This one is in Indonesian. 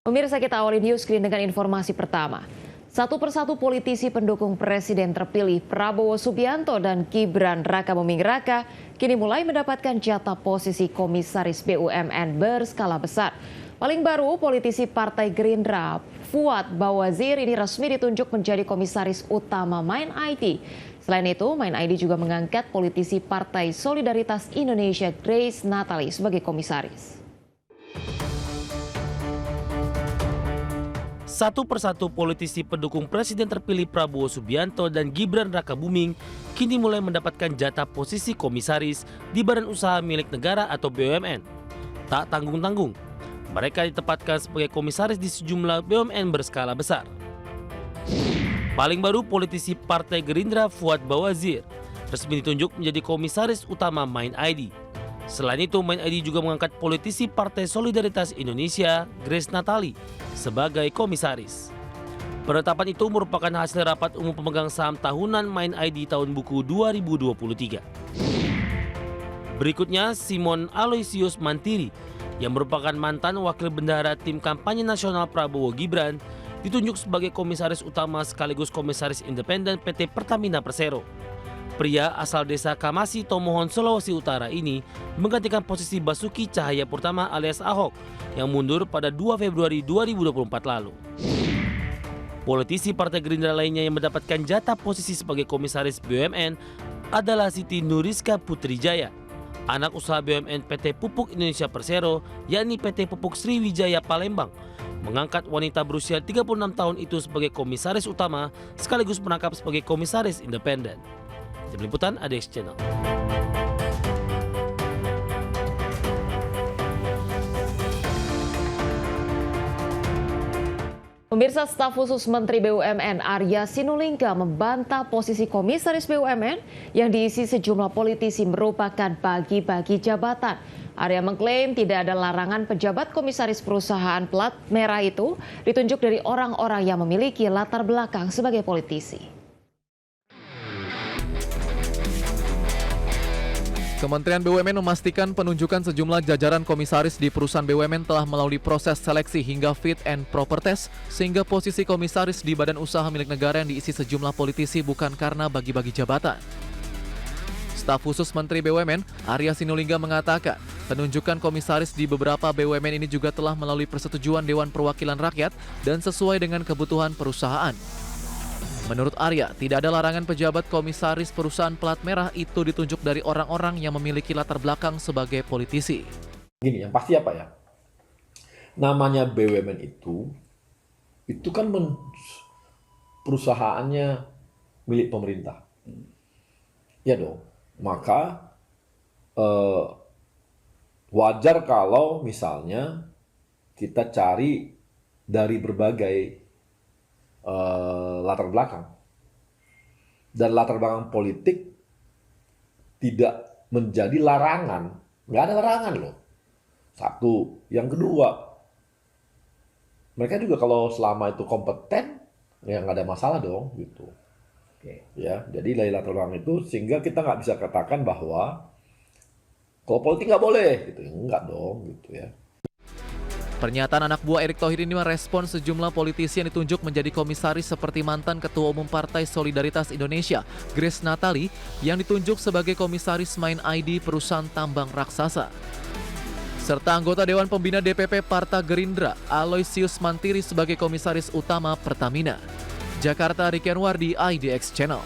Pemirsa, kita awali news screen dengan informasi pertama. Satu persatu politisi pendukung Presiden terpilih Prabowo Subianto dan Gibran Rakabuming Raka kini mulai mendapatkan jatah posisi komisaris BUMN berskala besar. Paling baru, politisi Partai Gerindra Fuad Bawazir ini resmi ditunjuk menjadi komisaris utama Mind ID. Selain itu, Mind ID juga mengangkat politisi Partai Solidaritas Indonesia Grace Natali sebagai komisaris. Satu persatu politisi pendukung Presiden terpilih Prabowo Subianto dan Gibran Rakabuming kini mulai mendapatkan jatah posisi komisaris di Badan Usaha Milik Negara atau BUMN. Tak tanggung-tanggung, mereka ditempatkan sebagai komisaris di sejumlah BUMN berskala besar. Paling baru, politisi Partai Gerindra Fuad Bawazir resmi ditunjuk menjadi komisaris utama Mind ID. Selain itu, Mind ID juga mengangkat politisi Partai Solidaritas Indonesia Grace Natali sebagai komisaris. Penetapan itu merupakan hasil rapat umum pemegang saham tahunan Mind ID tahun buku 2023. Berikutnya, Simon Aloysius Mantiri yang merupakan mantan wakil bendahara tim kampanye nasional Prabowo Gibran ditunjuk sebagai komisaris utama sekaligus komisaris independen PT Pertamina Persero. Pria asal desa Kamasi, Tomohon, Sulawesi Utara ini menggantikan posisi Basuki Cahayapurnama alias Ahok yang mundur pada 2 Februari 2024 lalu. Politisi Partai Gerindra lainnya yang mendapatkan jatah posisi sebagai komisaris BUMN adalah Siti Nuriska Putrijaya, anak usaha BUMN PT Pupuk Indonesia Persero, yakni PT Pupuk Sriwijaya Palembang, mengangkat wanita berusia 36 tahun itu sebagai komisaris utama sekaligus menangkap sebagai komisaris independen. Tim Liputan ADX Channel. Pemirsa, staf khusus Menteri BUMN Arya Sinulinga membantah posisi komisaris BUMN yang diisi sejumlah politisi merupakan bagi-bagi jabatan. Arya mengklaim tidak ada larangan pejabat komisaris perusahaan plat merah itu ditunjuk dari orang-orang yang memiliki latar belakang sebagai politisi. Kementerian BUMN memastikan penunjukan sejumlah jajaran komisaris di perusahaan BUMN telah melalui proses seleksi hingga fit and proper test, sehingga posisi komisaris di badan usaha milik negara yang diisi sejumlah politisi bukan karena bagi-bagi jabatan. Staf khusus Menteri BUMN, Arya Sinulinga mengatakan, penunjukan komisaris di beberapa BUMN ini juga telah melalui persetujuan Dewan Perwakilan Rakyat dan sesuai dengan kebutuhan perusahaan. Menurut Arya, tidak ada larangan pejabat komisaris perusahaan plat merah itu ditunjuk dari orang-orang yang memiliki latar belakang sebagai politisi. Gini, yang pasti apa ya? Namanya BUMN itu kan perusahaannya milik pemerintah. Ya dong, maka wajar kalau misalnya kita cari dari berbagai latar belakang, dan latar belakang politik tidak menjadi larangan, nggak ada larangan loh. Satu, yang kedua, mereka juga kalau selama itu kompeten, ya nggak ada masalah dong, gitu. Oke. Ya, jadi dari latar belakang itu sehingga kita nggak bisa katakan bahwa kalau politik nggak boleh, gitu, nggak dong, gitu ya. Pernyataan anak buah Erick Thohir ini merespon sejumlah politisi yang ditunjuk menjadi komisaris seperti mantan Ketua Umum Partai Solidaritas Indonesia, Grace Natali, yang ditunjuk sebagai komisaris Mind ID perusahaan tambang raksasa. Serta anggota Dewan Pembina DPP Partai Gerindra, Aloysius Mantiri sebagai komisaris utama Pertamina. Jakarta, Rikian Wardi, IDX Channel.